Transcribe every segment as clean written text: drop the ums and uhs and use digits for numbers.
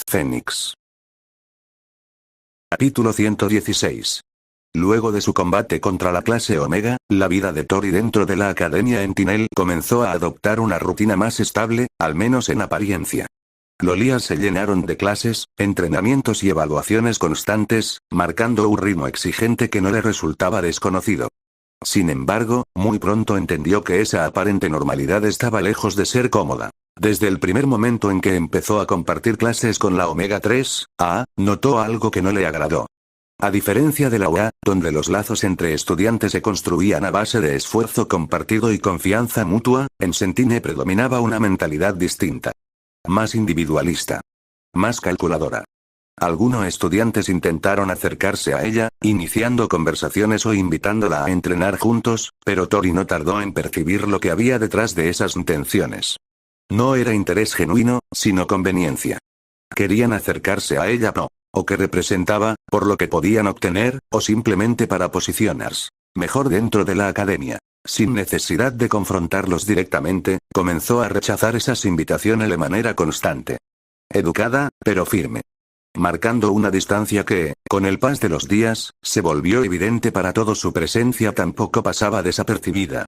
Fénix. Capítulo 116. Luego de su combate contra la clase Omega, la vida de Tori dentro de la Academia Entinel comenzó a adoptar una rutina más estable, al menos en apariencia. Los días se llenaron de clases, entrenamientos y evaluaciones constantes, marcando un ritmo exigente que no le resultaba desconocido. Sin embargo, muy pronto entendió que esa aparente normalidad estaba lejos de ser cómoda. Desde el primer momento en que empezó a compartir clases con la Omega 3A, notó algo que no le agradó. A diferencia de la UA, donde los lazos entre estudiantes se construían a base de esfuerzo compartido y confianza mutua, en Sentinel predominaba una mentalidad distinta. Más individualista. Más calculadora. Algunos estudiantes intentaron acercarse a ella, iniciando conversaciones o invitándola a entrenar juntos, pero Tori no tardó en percibir lo que había detrás de esas intenciones. No era interés genuino, sino conveniencia. Querían acercarse a ella o que representaba, por lo que podían obtener, o simplemente para posicionarse mejor dentro de la academia. Sin necesidad de confrontarlos directamente, comenzó a rechazar esas invitaciones de manera constante. Educada, pero firme. Marcando una distancia que, con el pas de los días, se volvió evidente para todos. Su presencia tampoco pasaba desapercibida.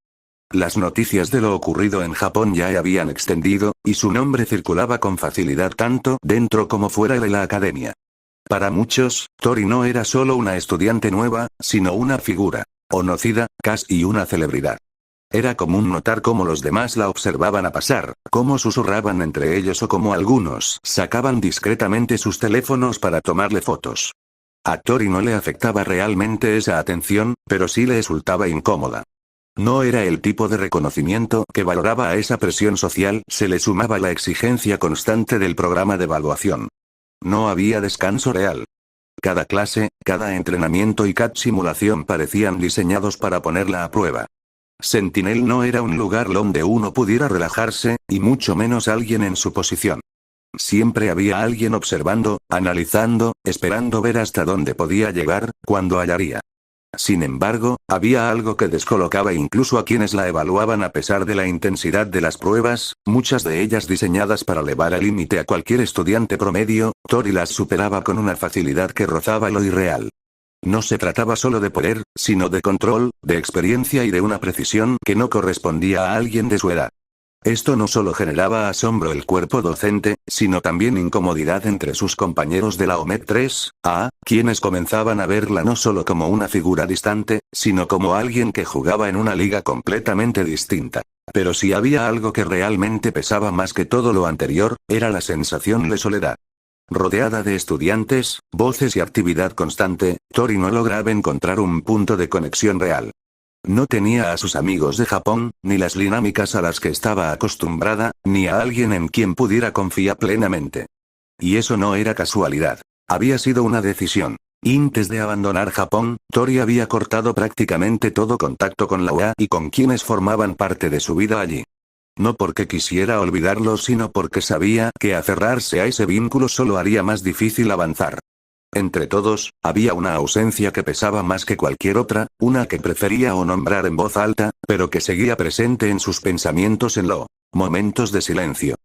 Las noticias de lo ocurrido en Japón ya habían extendido, y su nombre circulaba con facilidad tanto dentro como fuera de la academia. Para muchos, Tori no era solo una estudiante nueva, sino una figura conocida, casi una celebridad. Era común notar cómo los demás la observaban a pasar, cómo susurraban entre ellos o cómo algunos sacaban discretamente sus teléfonos para tomarle fotos. A Tori no le afectaba realmente esa atención, pero sí le resultaba incómoda. No era el tipo de reconocimiento que valoraba. A esa presión social se le sumaba la exigencia constante del programa de evaluación. No había descanso real. Cada clase, cada entrenamiento y cada simulación parecían diseñados para ponerla a prueba. Sentinel no era un lugar donde uno pudiera relajarse, y mucho menos alguien en su posición. Siempre había alguien observando, analizando, esperando ver hasta dónde podía llegar, cuándo hallaría. Sin embargo, había algo que descolocaba incluso a quienes la evaluaban. A pesar de la intensidad de las pruebas, muchas de ellas diseñadas para elevar al límite a cualquier estudiante promedio, Tori las superaba con una facilidad que rozaba lo irreal. No se trataba solo de poder, sino de control, de experiencia y de una precisión que no correspondía a alguien de su edad. Esto no solo generaba asombro el cuerpo docente, sino también incomodidad entre sus compañeros de la Omega 3A, quienes comenzaban a verla no solo como una figura distante, sino como alguien que jugaba en una liga completamente distinta. Pero si había algo que realmente pesaba más que todo lo anterior, era la sensación de soledad. Rodeada de estudiantes, voces y actividad constante, Tori no lograba encontrar un punto de conexión real. No tenía a sus amigos de Japón, ni las dinámicas a las que estaba acostumbrada, ni a alguien en quien pudiera confiar plenamente. Y eso no era casualidad. Había sido una decisión. Antes de abandonar Japón, Tori había cortado prácticamente todo contacto con la UA y con quienes formaban parte de su vida allí. No porque quisiera olvidarlos, sino porque sabía que aferrarse a ese vínculo solo haría más difícil avanzar. Entre todos, había una ausencia que pesaba más que cualquier otra, una que prefería o nombrar en voz alta, pero que seguía presente en sus pensamientos en los momentos de silencio.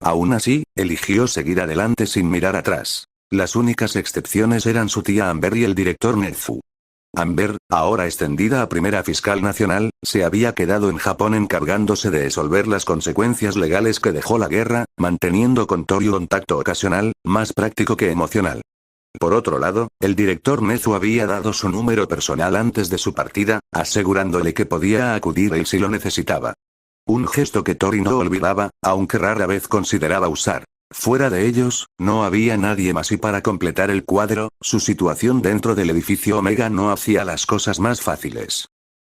Aún así, eligió seguir adelante sin mirar atrás. Las únicas excepciones eran su tía Amber y el director Nezu. Amber, ahora extendida a primera fiscal nacional, se había quedado en Japón encargándose de resolver las consecuencias legales que dejó la guerra, manteniendo con Tori un contacto ocasional, más práctico que emocional. Por otro lado, el director Nezu había dado su número personal antes de su partida, asegurándole que podía acudir él si lo necesitaba. Un gesto que Tori no olvidaba, aunque rara vez consideraba usar. Fuera de ellos, no había nadie más, y para completar el cuadro, su situación dentro del edificio Omega no hacía las cosas más fáciles.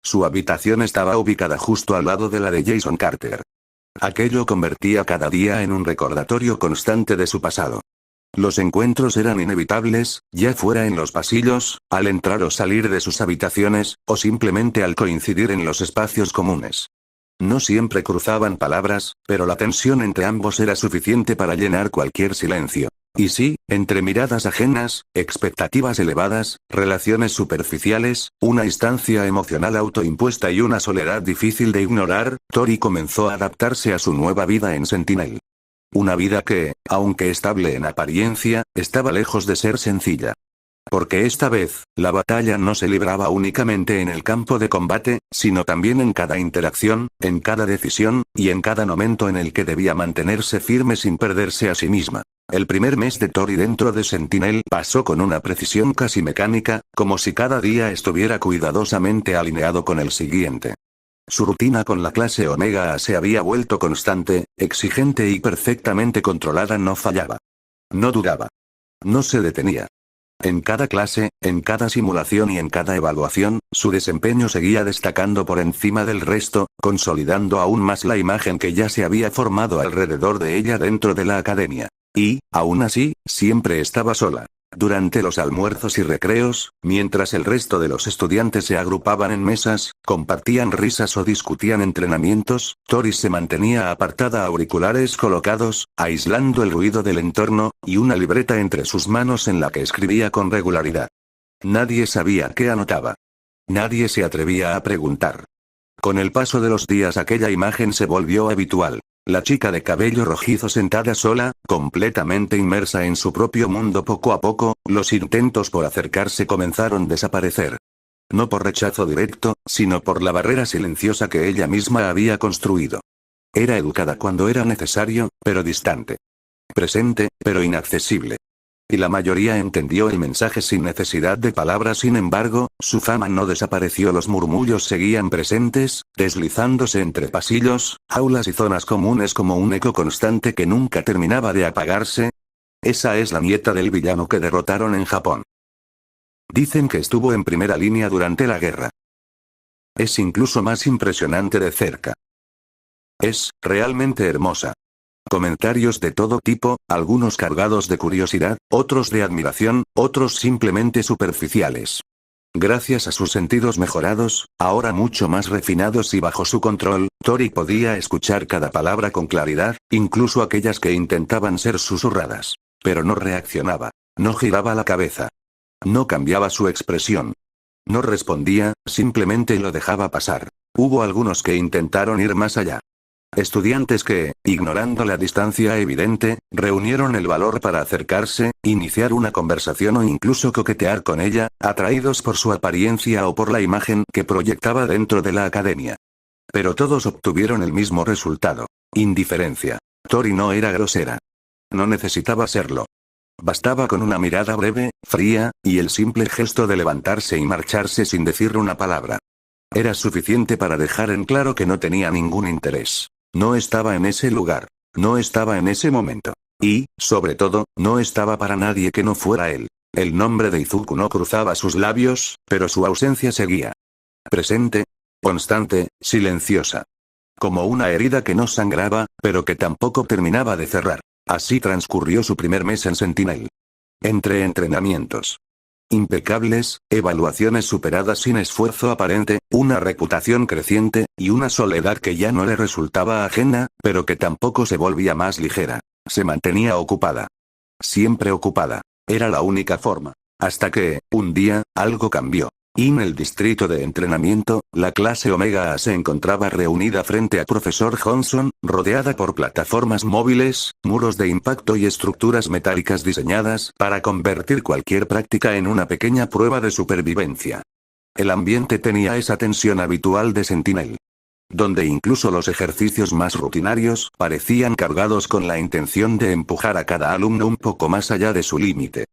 Su habitación estaba ubicada justo al lado de la de Jason Carter. Aquello convertía cada día en un recordatorio constante de su pasado. Los encuentros eran inevitables, ya fuera en los pasillos, al entrar o salir de sus habitaciones, o simplemente al coincidir en los espacios comunes. No siempre cruzaban palabras, pero la tensión entre ambos era suficiente para llenar cualquier silencio. Y sí, entre miradas ajenas, expectativas elevadas, relaciones superficiales, una distancia emocional autoimpuesta y una soledad difícil de ignorar, Tori comenzó a adaptarse a su nueva vida en Sentinel. Una vida que, aunque estable en apariencia, estaba lejos de ser sencilla. Porque esta vez, la batalla no se libraba únicamente en el campo de combate, sino también en cada interacción, en cada decisión, y en cada momento en el que debía mantenerse firme sin perderse a sí misma. El primer mes de Tori dentro de Sentinel pasó con una precisión casi mecánica, como si cada día estuviera cuidadosamente alineado con el siguiente. Su rutina con la clase Omega se había vuelto constante, exigente y perfectamente controlada. No fallaba. No dudaba. No se detenía. En cada clase, en cada simulación y en cada evaluación, su desempeño seguía destacando por encima del resto, consolidando aún más la imagen que ya se había formado alrededor de ella dentro de la academia. Y, aún así, siempre estaba sola. Durante los almuerzos y recreos, mientras el resto de los estudiantes se agrupaban en mesas, compartían risas o discutían entrenamientos, Tori se mantenía apartada, auriculares colocados, aislando el ruido del entorno, y una libreta entre sus manos en la que escribía con regularidad. Nadie sabía qué anotaba. Nadie se atrevía a preguntar. Con el paso de los días aquella imagen se volvió habitual. La chica de cabello rojizo sentada sola, completamente inmersa en su propio mundo. Poco a poco, los intentos por acercarse comenzaron a desaparecer. No por rechazo directo, sino por la barrera silenciosa que ella misma había construido. Era educada cuando era necesario, pero distante. Presente, pero inaccesible. Y la mayoría entendió el mensaje sin necesidad de palabras. Sin embargo, su fama no desapareció. Los murmullos seguían presentes, deslizándose entre pasillos, aulas y zonas comunes como un eco constante que nunca terminaba de apagarse. Esa es la nieta del villano que derrotaron en Japón. Dicen que estuvo en primera línea durante la guerra. Es incluso más impresionante de cerca. Es realmente hermosa. Comentarios de todo tipo, algunos cargados de curiosidad, otros de admiración, otros simplemente superficiales. Gracias a sus sentidos mejorados, ahora mucho más refinados y bajo su control, Tori podía escuchar cada palabra con claridad, incluso aquellas que intentaban ser susurradas. Pero no reaccionaba. No giraba la cabeza. No cambiaba su expresión. No respondía, simplemente lo dejaba pasar. Hubo algunos que intentaron ir más allá. Estudiantes que, ignorando la distancia evidente, reunieron el valor para acercarse, iniciar una conversación o incluso coquetear con ella, atraídos por su apariencia o por la imagen que proyectaba dentro de la academia. Pero todos obtuvieron el mismo resultado: indiferencia. Tori no era grosera. No necesitaba serlo. Bastaba con una mirada breve, fría, y el simple gesto de levantarse y marcharse sin decir una palabra. Era suficiente para dejar en claro que no tenía ningún interés. No estaba en ese lugar. No estaba en ese momento. Y, sobre todo, no estaba para nadie que no fuera él. El nombre de Izuku no cruzaba sus labios, pero su ausencia seguía. Presente. Constante, silenciosa. Como una herida que no sangraba, pero que tampoco terminaba de cerrar. Así transcurrió su primer mes en Sentinel. Entre entrenamientos impecables, evaluaciones superadas sin esfuerzo aparente, una reputación creciente, y una soledad que ya no le resultaba ajena, pero que tampoco se volvía más ligera. Se mantenía ocupada. Siempre ocupada. Era la única forma. Hasta que, un día, algo cambió. En el distrito de entrenamiento, la clase Omega A se encontraba reunida frente a Profesor Johnson, rodeada por plataformas móviles, muros de impacto y estructuras metálicas diseñadas para convertir cualquier práctica en una pequeña prueba de supervivencia. El ambiente tenía esa tensión habitual de Sentinel, donde incluso los ejercicios más rutinarios parecían cargados con la intención de empujar a cada alumno un poco más allá de su límite.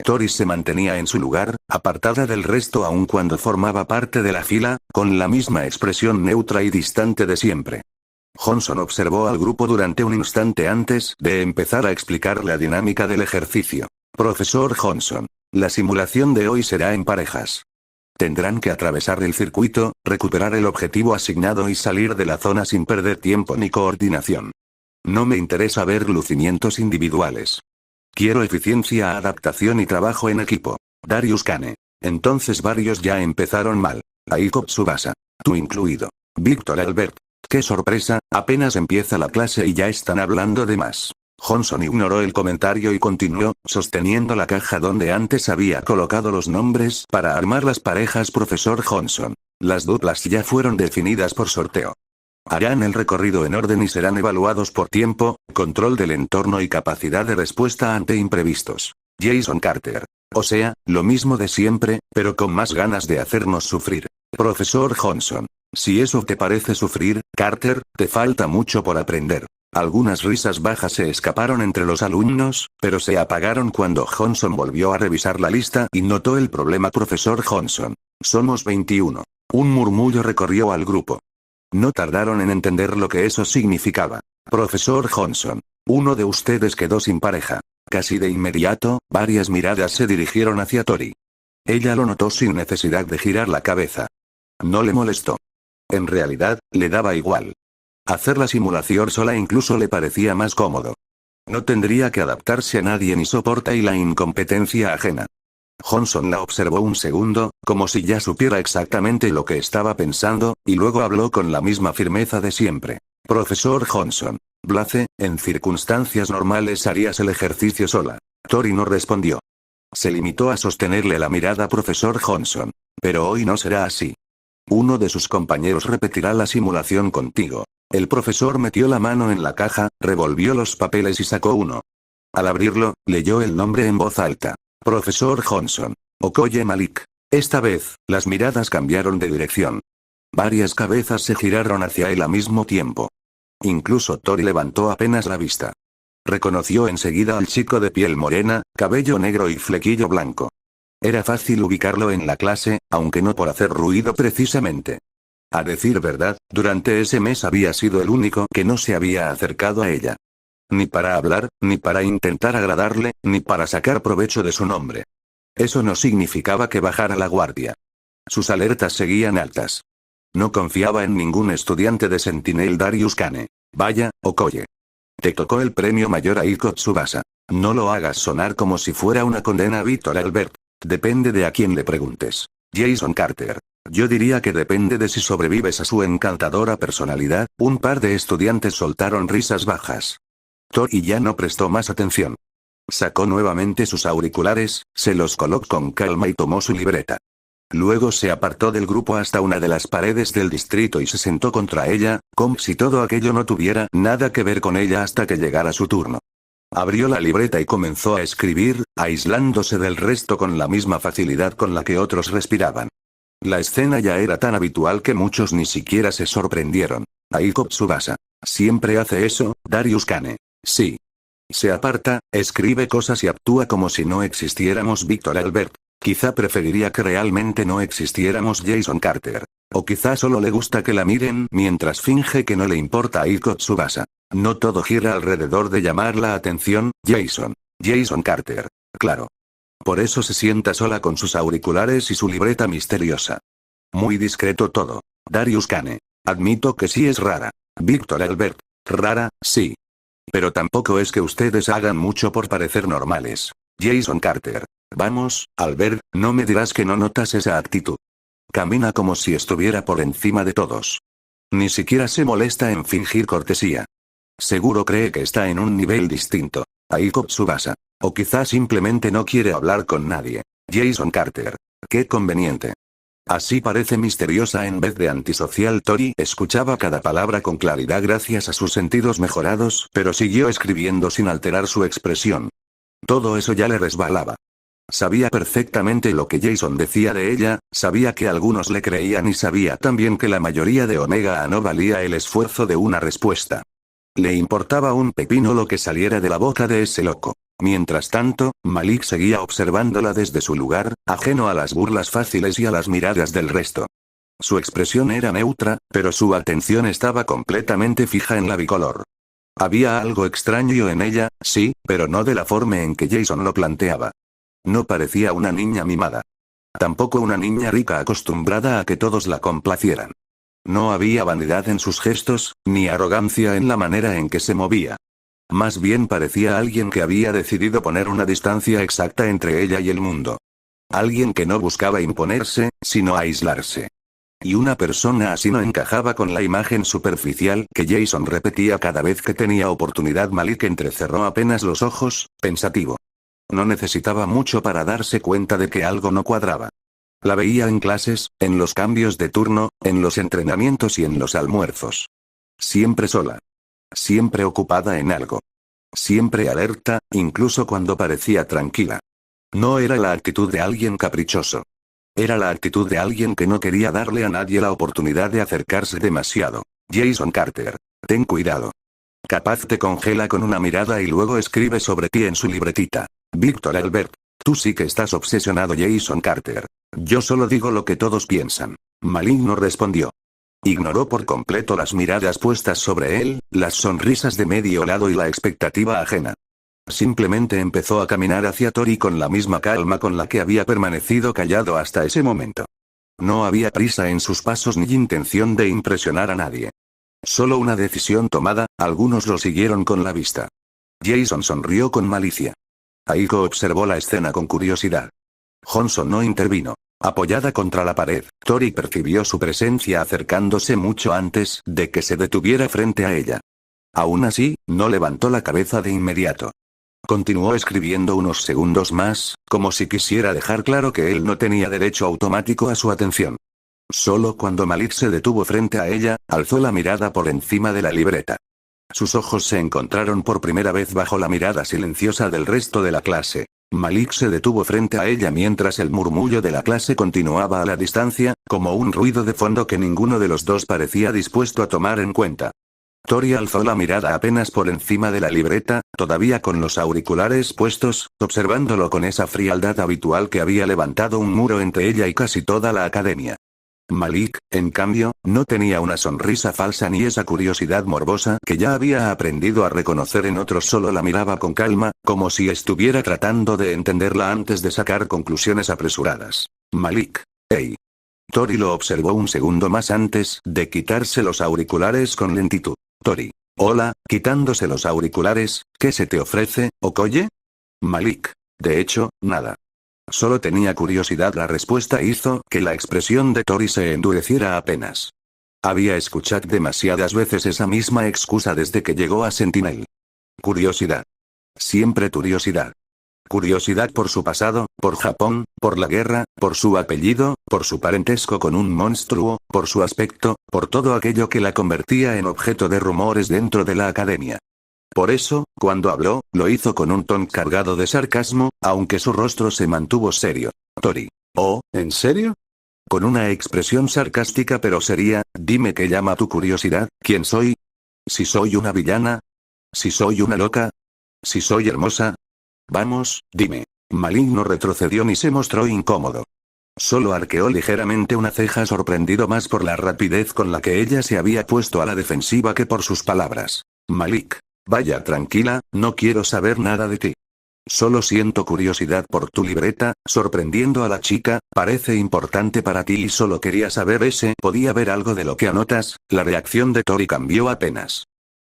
Tori se mantenía en su lugar, apartada del resto aun cuando formaba parte de la fila, con la misma expresión neutra y distante de siempre. Johnson observó al grupo durante un instante antes de empezar a explicar la dinámica del ejercicio. Profesor Johnson, la simulación de hoy será en parejas. Tendrán que atravesar el circuito, recuperar el objetivo asignado y salir de la zona sin perder tiempo ni coordinación. No me interesa ver lucimientos individuales. Quiero eficiencia, adaptación y trabajo en equipo. Darius Kane. Entonces varios ya empezaron mal. Aiko Tsubasa. Tú incluido. Víctor Albert. ¡Qué sorpresa! Apenas empieza la clase y ya están hablando de más. Johnson ignoró el comentario y continuó, sosteniendo la caja donde antes había colocado los nombres para armar las parejas. Profesor Johnson. Las duplas ya fueron definidas por sorteo. Harán el recorrido en orden y serán evaluados por tiempo, control del entorno y capacidad de respuesta ante imprevistos. Jason Carter. O sea, lo mismo de siempre, pero con más ganas de hacernos sufrir. Profesor Johnson. Si eso te parece sufrir, Carter, te falta mucho por aprender. Algunas risas bajas se escaparon entre los alumnos, pero se apagaron cuando Johnson volvió a revisar la lista y notó el problema. Profesor Johnson. Somos 21. Un murmullo recorrió al grupo. No tardaron en entender lo que eso significaba. Profesor Johnson. Uno de ustedes quedó sin pareja. Casi de inmediato, varias miradas se dirigieron hacia Tori. Ella lo notó sin necesidad de girar la cabeza. No le molestó. En realidad, le daba igual. Hacer la simulación sola incluso le parecía más cómodo. No tendría que adaptarse a nadie ni soporta y la incompetencia ajena. Johnson la observó un segundo, como si ya supiera exactamente lo que estaba pensando, y luego habló con la misma firmeza de siempre. Profesor Johnson. Blaze, en circunstancias normales harías el ejercicio sola. Tori no respondió. Se limitó a sostenerle la mirada a Profesor Johnson. Pero hoy no será así. Uno de sus compañeros repetirá la simulación contigo. El profesor metió la mano en la caja, revolvió los papeles y sacó uno. Al abrirlo, leyó el nombre en voz alta. Profesor Johnson. Okoye Malik. Esta vez, las miradas cambiaron de dirección. Varias cabezas se giraron hacia él al mismo tiempo. Incluso Tori levantó apenas la vista. Reconoció enseguida al chico de piel morena, cabello negro y flequillo blanco. Era fácil ubicarlo en la clase, aunque no por hacer ruido precisamente. A decir verdad, durante ese mes había sido el único que no se había acercado a ella. Ni para hablar, ni para intentar agradarle, ni para sacar provecho de su nombre. Eso no significaba que bajara la guardia. Sus alertas seguían altas. No confiaba en ningún estudiante de Sentinel Darius Kane. Vaya, Okoye. Te tocó el premio mayor a Iko Tsubasa. No lo hagas sonar como si fuera una condena a Víctor Albert. Depende de a quién le preguntes. Jason Carter. Yo diría que depende de si sobrevives a su encantadora personalidad. Un par de estudiantes soltaron risas bajas. Tori ya no prestó más atención. Sacó nuevamente sus auriculares, se los colocó con calma y tomó su libreta. Luego se apartó del grupo hasta una de las paredes del distrito y se sentó contra ella, como si todo aquello no tuviera nada que ver con ella hasta que llegara su turno. Abrió la libreta y comenzó a escribir, aislándose del resto con la misma facilidad con la que otros respiraban. La escena ya era tan habitual que muchos ni siquiera se sorprendieron. Aiko Tsubasa. Siempre hace eso, Darius Kane. Sí. Se aparta, escribe cosas y actúa como si no existiéramos Víctor Albert. Quizá preferiría que realmente no existiéramos Jason Carter. O quizá solo le gusta que la miren mientras finge que no le importa a Aiko Tsubasa. No todo gira alrededor de llamar la atención, Jason. Jason Carter. Claro. Por eso se sienta sola con sus auriculares y su libreta misteriosa. Muy discreto todo. Darius Kane. Admito que sí es rara. Víctor Albert. Rara, sí. Pero tampoco es que ustedes hagan mucho por parecer normales. Jason Carter. Vamos, Albert, no me dirás que no notas esa actitud. Camina como si estuviera por encima de todos. Ni siquiera se molesta en fingir cortesía. Seguro cree que está en un nivel distinto. Aiko Tsubasa. O quizás simplemente no quiere hablar con nadie. Jason Carter. Qué conveniente. Así parece misteriosa en vez de antisocial. Tori escuchaba cada palabra con claridad gracias a sus sentidos mejorados, pero siguió escribiendo sin alterar su expresión. Todo eso ya le resbalaba. Sabía perfectamente lo que Jason decía de ella, sabía que algunos le creían y sabía también que la mayoría de Omega A no valía el esfuerzo de una respuesta. Le importaba un pepino lo que saliera de la boca de ese loco. Mientras tanto, Malik seguía observándola desde su lugar, ajeno a las burlas fáciles y a las miradas del resto. Su expresión era neutra, pero su atención estaba completamente fija en la bicolor. Había algo extraño en ella, sí, pero no de la forma en que Jason lo planteaba. No parecía una niña mimada. Tampoco una niña rica acostumbrada a que todos la complacieran. No había vanidad en sus gestos, ni arrogancia en la manera en que se movía. Más bien parecía alguien que había decidido poner una distancia exacta entre ella y el mundo. Alguien que no buscaba imponerse, sino aislarse. Y una persona así no encajaba con la imagen superficial que Jason repetía cada vez que tenía oportunidad. Malik entrecerró apenas los ojos, pensativo. No necesitaba mucho para darse cuenta de que algo no cuadraba. La veía en clases, en los cambios de turno, en los entrenamientos y en los almuerzos. Siempre sola. Siempre ocupada en algo. Siempre alerta, incluso cuando parecía tranquila. No era la actitud de alguien caprichoso. Era la actitud de alguien que no quería darle a nadie la oportunidad de acercarse demasiado. Jason Carter. Ten cuidado. Capaz te congela con una mirada y luego escribe sobre ti en su libretita. Víctor Albert. Tú sí que estás obsesionado, Jason Carter. Yo solo digo lo que todos piensan. Maligno respondió. Ignoró por completo las miradas puestas sobre él, las sonrisas de medio lado y la expectativa ajena. Simplemente empezó a caminar hacia Tori con la misma calma con la que había permanecido callado hasta ese momento. No había prisa en sus pasos ni intención de impresionar a nadie. Solo una decisión tomada, algunos lo siguieron con la vista. Jason sonrió con malicia. Aiko observó la escena con curiosidad. Johnson no intervino. Apoyada contra la pared, Tori percibió su presencia acercándose mucho antes de que se detuviera frente a ella. Aún así, no levantó la cabeza de inmediato. Continuó escribiendo unos segundos más, como si quisiera dejar claro que él no tenía derecho automático a su atención. Solo cuando Malik se detuvo frente a ella, alzó la mirada por encima de la libreta. Sus ojos se encontraron por primera vez bajo la mirada silenciosa del resto de la clase. Malik se detuvo frente a ella mientras el murmullo de la clase continuaba a la distancia, como un ruido de fondo que ninguno de los dos parecía dispuesto a tomar en cuenta. Tori alzó la mirada apenas por encima de la libreta, todavía con los auriculares puestos, observándolo con esa frialdad habitual que había levantado un muro entre ella y casi toda la academia. Malik, en cambio, no tenía una sonrisa falsa ni esa curiosidad morbosa que ya había aprendido a reconocer en otros, solo la miraba con calma, como si estuviera tratando de entenderla antes de sacar conclusiones apresuradas. Malik. Hey. Tori lo observó un segundo más antes de quitarse los auriculares con lentitud. Tori. Hola, quitándose los auriculares, ¿qué se te ofrece, Okoye? Malik. De hecho, nada. Solo tenía curiosidad. La respuesta hizo que la expresión de Tori se endureciera apenas. Había escuchado demasiadas veces esa misma excusa desde que llegó a Sentinel. Curiosidad. Siempre curiosidad. Curiosidad por su pasado, por Japón, por la guerra, por su apellido, por su parentesco con un monstruo, por su aspecto, por todo aquello que la convertía en objeto de rumores dentro de la academia. Por eso, cuando habló, lo hizo con un tono cargado de sarcasmo, aunque su rostro se mantuvo serio. Tori. Oh, ¿en serio? Con una expresión sarcástica pero seria, dime qué llama tu curiosidad, ¿quién soy? ¿Si soy una villana? ¿Si soy una loca? ¿Si soy hermosa? Vamos, dime. Malik no retrocedió ni se mostró incómodo. Solo arqueó ligeramente una ceja, sorprendido más por la rapidez con la que ella se había puesto a la defensiva que por sus palabras. Malik. Vaya, tranquila, no quiero saber nada de ti. Solo siento curiosidad por tu libreta, sorprendiendo a la chica, parece importante para ti y solo quería saber ¿podía ver algo de lo que anotas? La reacción de Tori cambió apenas.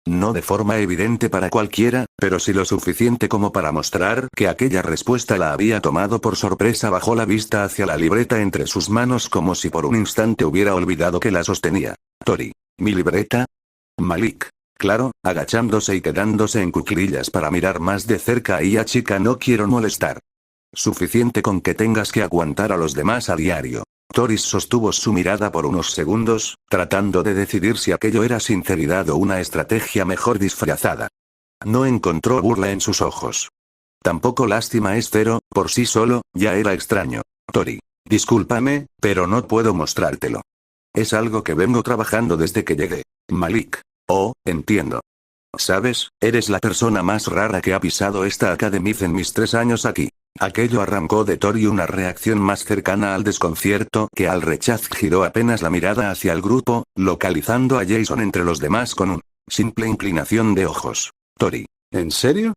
No de forma evidente para cualquiera, pero sí lo suficiente como para mostrar que aquella respuesta la había tomado por sorpresa. Bajó la vista hacia la libreta entre sus manos como si por un instante hubiera olvidado que la sostenía. Tori. ¿Mi libreta? Malik. Claro, agachándose y quedándose en cuclillas para mirar más de cerca a ella. Chica, no quiero molestar. Suficiente con que tengas que aguantar a los demás a diario. Tori sostuvo su mirada por unos segundos, tratando de decidir si aquello era sinceridad o una estrategia mejor disfrazada. No encontró burla en sus ojos. Tampoco lástima. Es cero, por sí solo, ya era extraño. Tori. Discúlpame, pero no puedo mostrártelo. Es algo que vengo trabajando desde que llegué. Malik. Oh, entiendo. Sabes, eres la persona más rara que ha pisado esta academia en mis 3 años aquí. Aquello arrancó de Tori una reacción más cercana al desconcierto que al rechazo. Giró apenas la mirada hacia el grupo, localizando a Jason entre los demás con un simple inclinación de ojos. Tori. ¿En serio?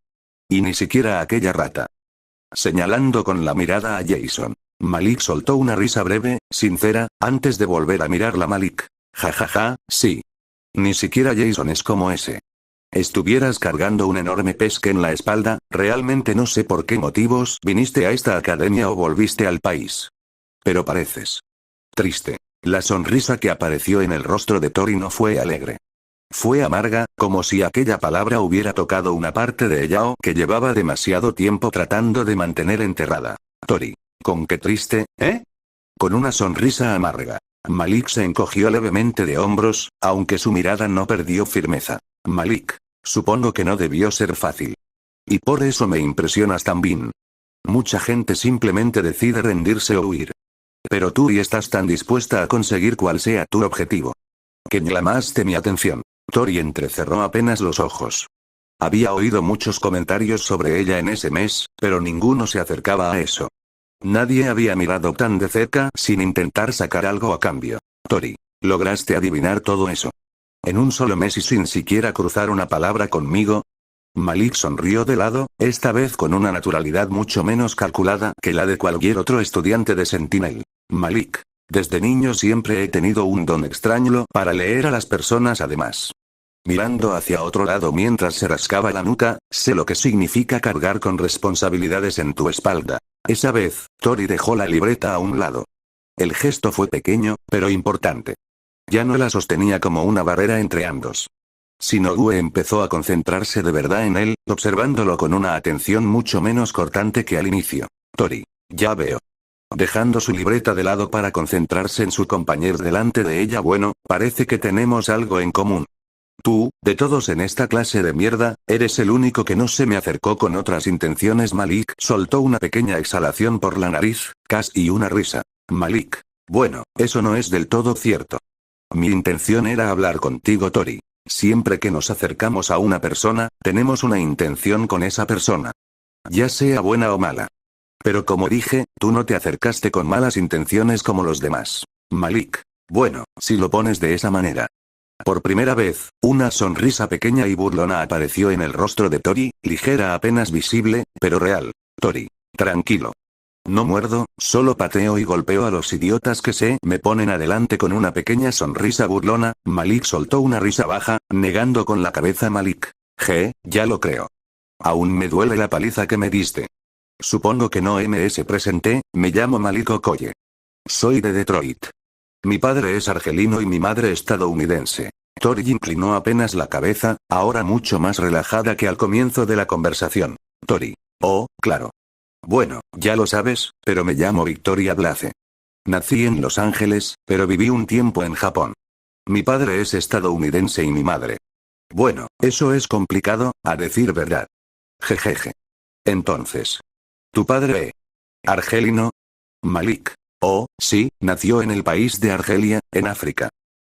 Y ni siquiera aquella rata. Señalando con la mirada a Jason. Malik soltó una risa breve, sincera, antes de volver a mirarla. Malik. Jajaja, sí. Ni siquiera Jason es como ese. Estuvieras cargando un enorme pesque en la espalda, realmente no sé por qué motivos viniste a esta academia o volviste al país. Pero pareces triste. La sonrisa que apareció en el rostro de Tori no fue alegre. Fue amarga, como si aquella palabra hubiera tocado una parte de ella o que llevaba demasiado tiempo tratando de mantener enterrada. Tori. ¿Con qué triste, eh? Con una sonrisa amarga. Malik se encogió levemente de hombros, aunque su mirada no perdió firmeza. Malik, supongo que no debió ser fácil. Y por eso me impresionas también. Mucha gente simplemente decide rendirse o huir. Pero tú y estás tan dispuesta a conseguir cual sea tu objetivo. Que llamaste mi atención. Tori entrecerró apenas los ojos. Había oído muchos comentarios sobre ella en ese mes, pero ninguno se acercaba a eso. Nadie había mirado tan de cerca sin intentar sacar algo a cambio. Tori, ¿lograste adivinar todo eso? ¿En un solo mes y sin siquiera cruzar una palabra conmigo? Malik sonrió de lado, esta vez con una naturalidad mucho menos calculada que la de cualquier otro estudiante de Sentinel. Malik, desde niño siempre he tenido un don extraño para leer a las personas además. Mirando hacia otro lado mientras se rascaba la nuca, sé lo que significa cargar con responsabilidades en tu espalda. Esa vez, Tori dejó la libreta a un lado. El gesto fue pequeño, pero importante. Ya no la sostenía como una barrera entre ambos. Shinobu empezó a concentrarse de verdad en él, observándolo con una atención mucho menos cortante que al inicio. Tori, ya veo. Dejando su libreta de lado para concentrarse en su compañero delante de ella. Bueno, parece que tenemos algo en común. Tú, de todos en esta clase de mierda, eres el único que no se me acercó con otras intenciones. Malik soltó una pequeña exhalación por la nariz, casi una risa. Malik. Bueno, eso no es del todo cierto. Mi intención era hablar contigo, Tori. Siempre que nos acercamos a una persona, tenemos una intención con esa persona. Ya sea buena o mala. Pero como dije, tú no te acercaste con malas intenciones como los demás. Malik. Bueno, si lo pones de esa manera. Por primera vez, una sonrisa pequeña y burlona apareció en el rostro de Tori, ligera apenas visible, pero real. Tori. Tranquilo. No muerdo, solo pateo y golpeo a los idiotas que se me ponen adelante con una pequeña sonrisa burlona. Malik soltó una risa baja, negando con la cabeza. Malik. Ya lo creo. Aún me duele la paliza que me diste. Supongo que no me presenté, me llamo Malik Okoye. Soy de Detroit. Mi padre es argelino y mi madre estadounidense. Tori inclinó apenas la cabeza, ahora mucho más relajada que al comienzo de la conversación. Tori. Oh, claro. Bueno, ya lo sabes, pero me llamo Victoria Blaze. Nací en Los Ángeles, pero viví un tiempo en Japón. Mi padre es estadounidense y mi madre. Bueno, eso es complicado, a decir verdad. Jejeje. Entonces. ¿Tu padre? ¿Argelino? Malik. Oh, sí, nació en el país de Argelia, en África.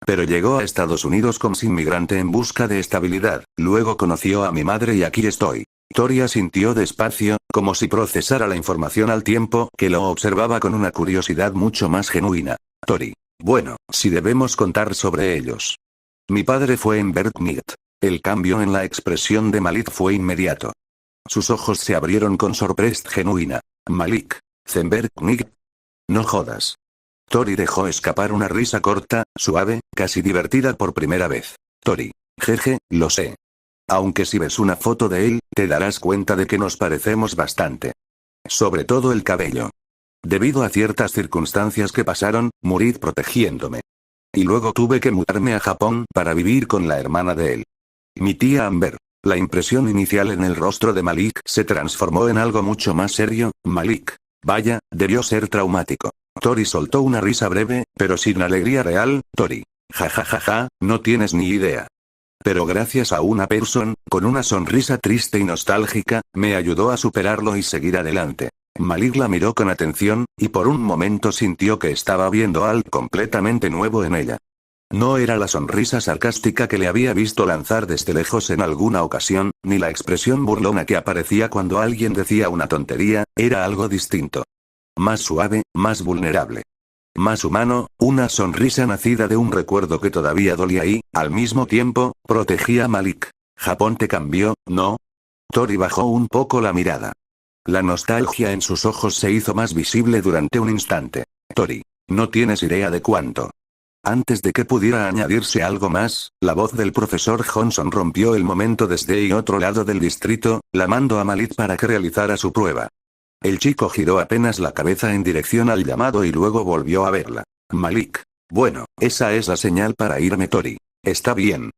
Pero llegó a Estados Unidos como inmigrante en busca de estabilidad, luego conoció a mi madre y aquí estoy. Tori asintió despacio, como si procesara la información al tiempo que lo observaba con una curiosidad mucho más genuina. Tori. Bueno, si debemos contar sobre ellos. Mi padre fue en Berknit. El cambio en la expresión de Malik fue inmediato. Sus ojos se abrieron con sorpresa genuina. Malik. ¿Zenberknit? No jodas. Tori dejó escapar una risa corta, suave, casi divertida por primera vez. Tori. Jeje, lo sé. Aunque si ves una foto de él, te darás cuenta de que nos parecemos bastante. Sobre todo el cabello. Debido a ciertas circunstancias que pasaron, morí protegiéndome. Y luego tuve que mudarme a Japón para vivir con la hermana de él. Mi tía Amber. La impresión inicial en el rostro de Malik se transformó en algo mucho más serio. Malik. Vaya, debió ser traumático. Tori soltó una risa breve, pero sin alegría real. Tori. Ja, no tienes ni idea. Pero gracias a una persona, con una sonrisa triste y nostálgica, me ayudó a superarlo y seguir adelante. Malik la miró con atención, y por un momento sintió que estaba viendo algo completamente nuevo en ella. No era la sonrisa sarcástica que le había visto lanzar desde lejos en alguna ocasión, ni la expresión burlona que aparecía cuando alguien decía una tontería, era algo distinto. Más suave, más vulnerable. Más humano, una sonrisa nacida de un recuerdo que todavía dolía y, al mismo tiempo, protegía a Malik. ¿Japón te cambió, no? Tori bajó un poco la mirada. La nostalgia en sus ojos se hizo más visible durante un instante. Tori, no tienes idea de cuánto. Antes de que pudiera añadirse algo más, la voz del profesor Johnson rompió el momento desde el otro lado del distrito, llamando a Malik para que realizara su prueba. El chico giró apenas la cabeza en dirección al llamado y luego volvió a verla. Malik. Bueno, esa es la señal para irme, Tori. Está bien.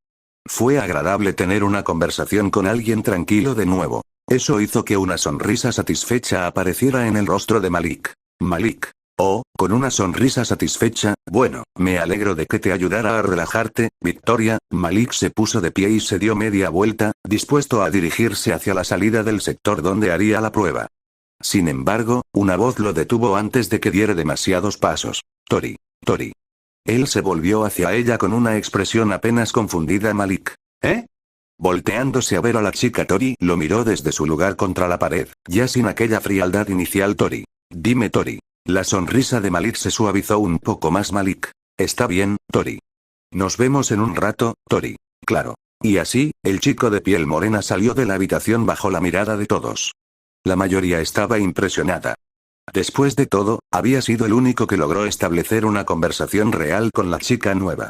Fue agradable tener una conversación con alguien tranquilo de nuevo. Eso hizo que una sonrisa satisfecha apareciera en el rostro de Malik. Malik. Oh, con una sonrisa satisfecha, bueno, me alegro de que te ayudara a relajarte, Victoria. Malik se puso de pie y se dio media vuelta, dispuesto a dirigirse hacia la salida del sector donde haría la prueba. Sin embargo, una voz lo detuvo antes de que diera demasiados pasos. Tori. Tori. Él se volvió hacia ella con una expresión apenas confundida. Malik. ¿Eh? Volteándose a ver a la chica, Tori lo miró desde su lugar contra la pared, ya sin aquella frialdad inicial. Tori. Dime, Tori. La sonrisa de Malik se suavizó un poco más. Malik. Está bien, Tori. Nos vemos en un rato, Tori. Claro. Y así, el chico de piel morena salió de la habitación bajo la mirada de todos. La mayoría estaba impresionada. Después de todo, había sido el único que logró establecer una conversación real con la chica nueva.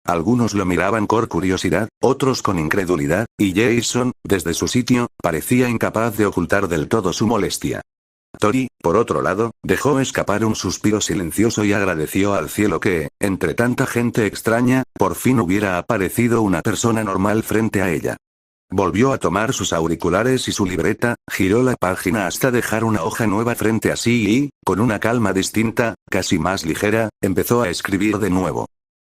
Algunos lo miraban con curiosidad, otros con incredulidad, y Jason, desde su sitio, parecía incapaz de ocultar del todo su molestia. Tori, por otro lado, dejó escapar un suspiro silencioso y agradeció al cielo que, entre tanta gente extraña, por fin hubiera aparecido una persona normal frente a ella. Volvió a tomar sus auriculares y su libreta, giró la página hasta dejar una hoja nueva frente a sí y, con una calma distinta, casi más ligera, empezó a escribir de nuevo.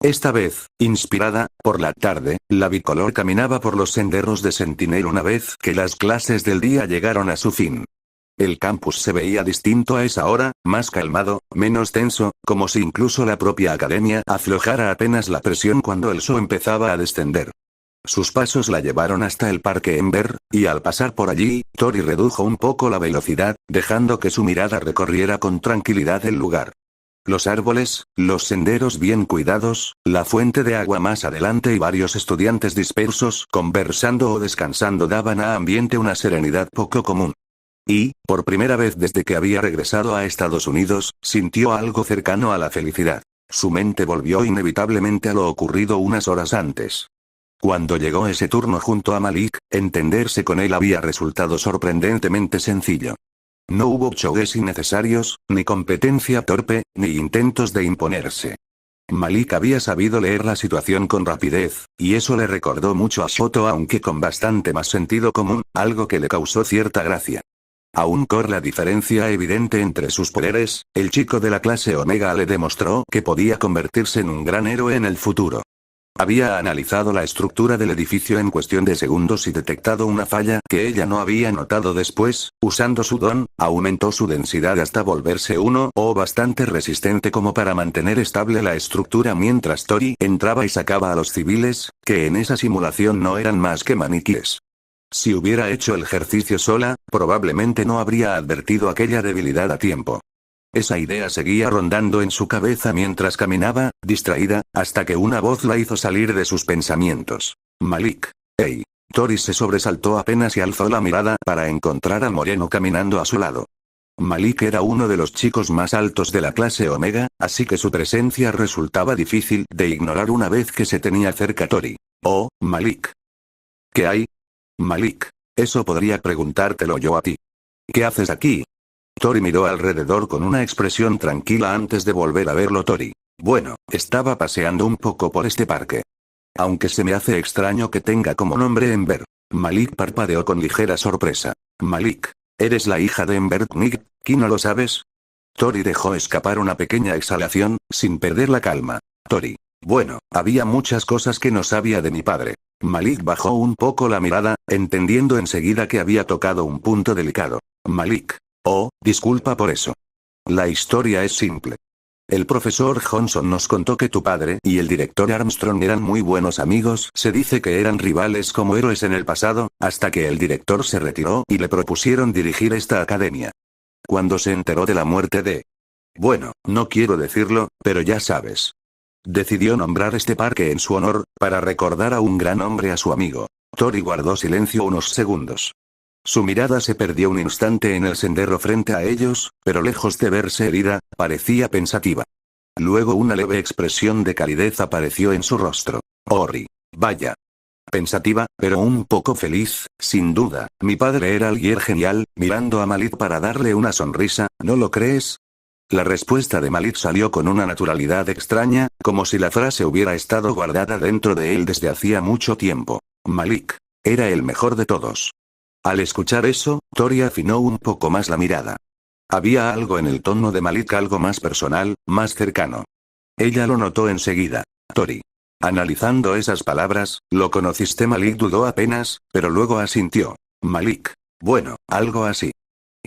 Esta vez, inspirada, por la tarde, la bicolor caminaba por los senderos de Sentinel una vez que las clases del día llegaron a su fin. El campus se veía distinto a esa hora, más calmado, menos tenso, como si incluso la propia academia aflojara apenas la presión cuando el sol empezaba a descender. Sus pasos la llevaron hasta el parque Ember, y al pasar por allí, Tori redujo un poco la velocidad, dejando que su mirada recorriera con tranquilidad el lugar. Los árboles, los senderos bien cuidados, la fuente de agua más adelante y varios estudiantes dispersos conversando o descansando daban a ambiente una serenidad poco común. Y, por primera vez desde que había regresado a Estados Unidos, sintió algo cercano a la felicidad. Su mente volvió inevitablemente a lo ocurrido unas horas antes. Cuando llegó ese turno junto a Malik, entenderse con él había resultado sorprendentemente sencillo. No hubo choques innecesarios, ni competencia torpe, ni intentos de imponerse. Malik había sabido leer la situación con rapidez, y eso le recordó mucho a Shoto, aunque con bastante más sentido común, algo que le causó cierta gracia. Aún con la diferencia evidente entre sus poderes, el chico de la clase Omega le demostró que podía convertirse en un gran héroe en el futuro. Había analizado la estructura del edificio en cuestión de segundos y detectado una falla que ella no había notado después. Usando su don, aumentó su densidad hasta volverse uno o bastante resistente como para mantener estable la estructura mientras Tori entraba y sacaba a los civiles, que en esa simulación no eran más que maniquíes. Si hubiera hecho el ejercicio sola, probablemente no habría advertido aquella debilidad a tiempo. Esa idea seguía rondando en su cabeza mientras caminaba, distraída, hasta que una voz la hizo salir de sus pensamientos. Malik. Hey. Tori se sobresaltó apenas y alzó la mirada para encontrar a Moreno caminando a su lado. Malik era uno de los chicos más altos de la clase Omega, así que su presencia resultaba difícil de ignorar una vez que se tenía cerca Tori. Oh, Malik. ¿Qué hay? Malik. Eso podría preguntártelo yo a ti. ¿Qué haces aquí? Tori miró alrededor con una expresión tranquila antes de volver a verlo. Tori. Bueno, estaba paseando un poco por este parque. Aunque se me hace extraño que tenga como nombre Ember. Malik parpadeó con ligera sorpresa. Malik. ¿Eres la hija de Ember Tnig? ¿Quién no lo sabes? Tori dejó escapar una pequeña exhalación, sin perder la calma. Tori. Bueno, había muchas cosas que no sabía de mi padre. Malik bajó un poco la mirada, entendiendo enseguida que había tocado un punto delicado. Malik. Oh, disculpa por eso. La historia es simple. El profesor Johnson nos contó que tu padre y el director Armstrong eran muy buenos amigos. Se dice que eran rivales como héroes en el pasado, hasta que el director se retiró y le propusieron dirigir esta academia. Cuando se enteró de la muerte de... Bueno, no quiero decirlo, pero ya sabes. Decidió nombrar este parque en su honor, para recordar a un gran hombre, a su amigo. Tori guardó silencio unos segundos. Su mirada se perdió un instante en el sendero frente a ellos, pero lejos de verse herida, parecía pensativa. Luego una leve expresión de calidez apareció en su rostro. Ori. Vaya. Pensativa, pero un poco feliz, sin duda. Mi padre era alguien genial, mirando a Malik para darle una sonrisa, ¿no lo crees? La respuesta de Malik salió con una naturalidad extraña, como si la frase hubiera estado guardada dentro de él desde hacía mucho tiempo. Malik. Era el mejor de todos. Al escuchar eso, Tori afinó un poco más la mirada. Había algo en el tono de Malik, algo más personal, más cercano. Ella lo notó enseguida. Tori. Analizando esas palabras, ¿lo conociste? Malik dudó apenas, pero luego asintió. Malik. Bueno, algo así.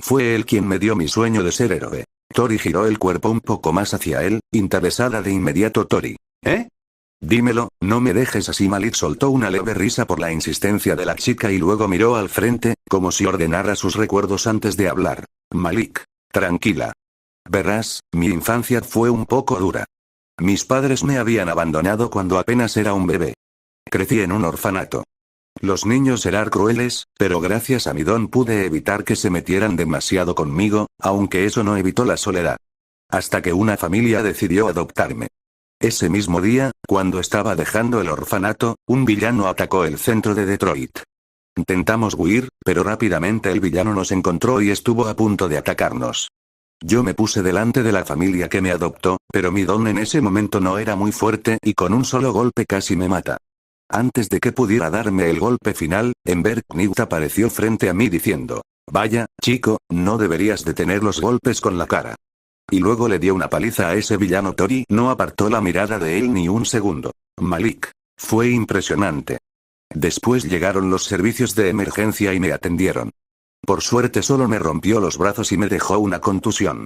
Fue él quien me dio mi sueño de ser héroe. Tori giró el cuerpo un poco más hacia él, interesada de inmediato. Tori. ¿Eh? Dímelo, no me dejes así. Malik soltó una leve risa por la insistencia de la chica y luego miró al frente, como si ordenara sus recuerdos antes de hablar. Malik. Tranquila. Verás, mi infancia fue un poco dura. Mis padres me habían abandonado cuando apenas era un bebé. Crecí en un orfanato. Los niños eran crueles, pero gracias a mi don pude evitar que se metieran demasiado conmigo, aunque eso no evitó la soledad. Hasta que una familia decidió adoptarme. Ese mismo día, cuando estaba dejando el orfanato, un villano atacó el centro de Detroit. Intentamos huir, pero rápidamente el villano nos encontró y estuvo a punto de atacarnos. Yo me puse delante de la familia que me adoptó, pero mi don en ese momento no era muy fuerte y con un solo golpe casi me mata. Antes de que pudiera darme el golpe final, Ember Knight apareció frente a mí diciendo: «Vaya, chico, no deberías de tener los golpes con la cara». Y luego le dio una paliza a ese villano. Tori no apartó la mirada de él ni un segundo. Malik. Fue impresionante. Después llegaron los servicios de emergencia y me atendieron. Por suerte solo me rompió los brazos y me dejó una contusión.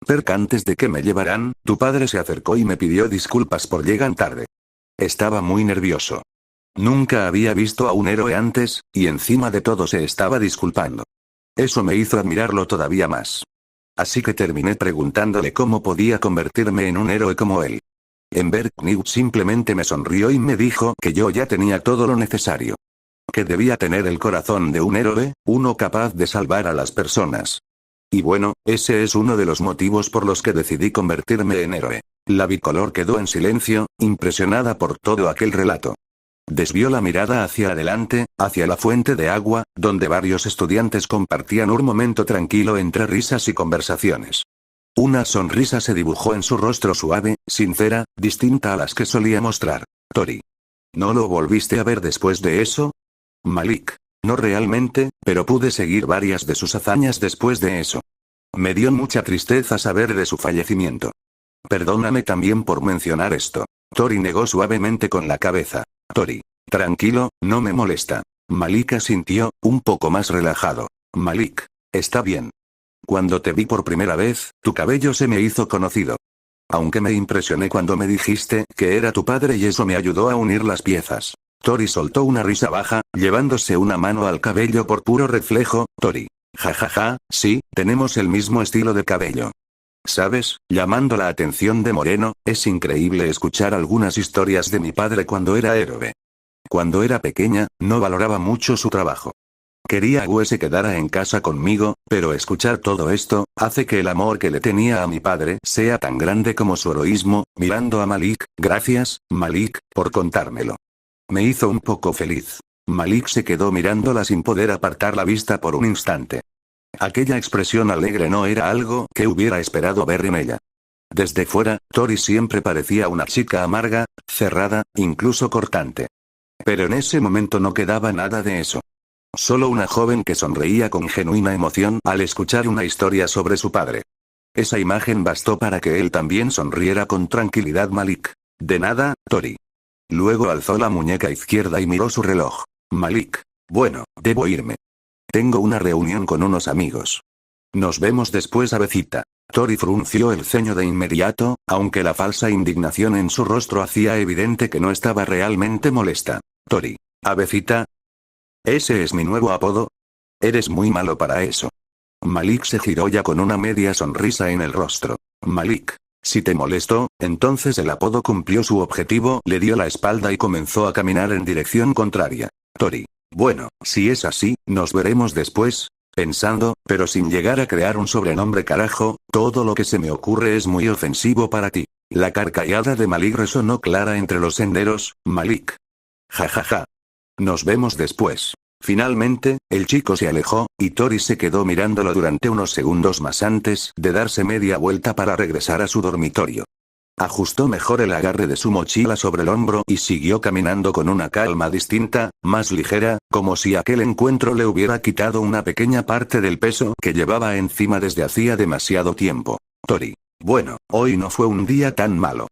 Perk, antes de que me llevaran, tu padre se acercó y me pidió disculpas por llegar tarde. Estaba muy nervioso. Nunca había visto a un héroe antes, y encima de todo se estaba disculpando. Eso me hizo admirarlo todavía más. Así que terminé preguntándole cómo podía convertirme en un héroe como él. Ember Knight simplemente me sonrió y me dijo que yo ya tenía todo lo necesario. Que debía tener el corazón de un héroe, uno capaz de salvar a las personas. Y bueno, ese es uno de los motivos por los que decidí convertirme en héroe. La bicolor quedó en silencio, impresionada por todo aquel relato. Desvió la mirada hacia adelante, hacia la fuente de agua, donde varios estudiantes compartían un momento tranquilo entre risas y conversaciones. Una sonrisa se dibujó en su rostro, suave, sincera, distinta a las que solía mostrar. Tori. ¿No lo volviste a ver después de eso? Malik. No realmente, pero pude seguir varias de sus hazañas después de eso. Me dio mucha tristeza saber de su fallecimiento. Perdóname también por mencionar esto. Tori negó suavemente con la cabeza. Tori. Tranquilo, no me molesta. Malik asintió, un poco más relajado. Malik. Está bien. Cuando te vi por primera vez, tu cabello se me hizo conocido. Aunque me impresioné cuando me dijiste que era tu padre y eso me ayudó a unir las piezas. Tori soltó una risa baja, llevándose una mano al cabello por puro reflejo. Tori. Jajaja, sí, tenemos el mismo estilo de cabello. ¿Sabes? Llamando la atención de Moreno, es increíble escuchar algunas historias de mi padre cuando era héroe. Cuando era pequeña, no valoraba mucho su trabajo. Quería que se quedara en casa conmigo, pero escuchar todo esto, hace que el amor que le tenía a mi padre sea tan grande como su heroísmo. Mirando a Malik, gracias, Malik, por contármelo. Me hizo un poco feliz. Malik se quedó mirándola sin poder apartar la vista por un instante. Aquella expresión alegre no era algo que hubiera esperado ver en ella. Desde fuera, Tori siempre parecía una chica amarga, cerrada, incluso cortante. Pero en ese momento no quedaba nada de eso. Solo una joven que sonreía con genuina emoción al escuchar una historia sobre su padre. Esa imagen bastó para que él también sonriera con tranquilidad. Malik. De nada, Tori. Luego alzó la muñeca izquierda y miró su reloj. Malik. Bueno, debo irme. Tengo una reunión con unos amigos. Nos vemos después, abecita. Tori frunció el ceño de inmediato, aunque la falsa indignación en su rostro hacía evidente que no estaba realmente molesta. Tori. ¿Abecita? ¿Ese es mi nuevo apodo? Eres muy malo para eso. Malik se giró ya con una media sonrisa en el rostro. Malik. Si te molestó, entonces el apodo cumplió su objetivo. Le dio la espalda y comenzó a caminar en dirección contraria. Tori. Bueno, si es así, nos veremos después. Pensando, pero sin llegar a crear un sobrenombre. Carajo, todo lo que se me ocurre es muy ofensivo para ti. La carcajada de Malik resonó clara entre los senderos. Malik. Jajaja. Nos vemos después. Finalmente, el chico se alejó, y Tori se quedó mirándolo durante unos segundos más antes de darse media vuelta para regresar a su dormitorio. Ajustó mejor el agarre de su mochila sobre el hombro y siguió caminando con una calma distinta, más ligera, como si aquel encuentro le hubiera quitado una pequeña parte del peso que llevaba encima desde hacía demasiado tiempo. Tori. Bueno, hoy no fue un día tan malo.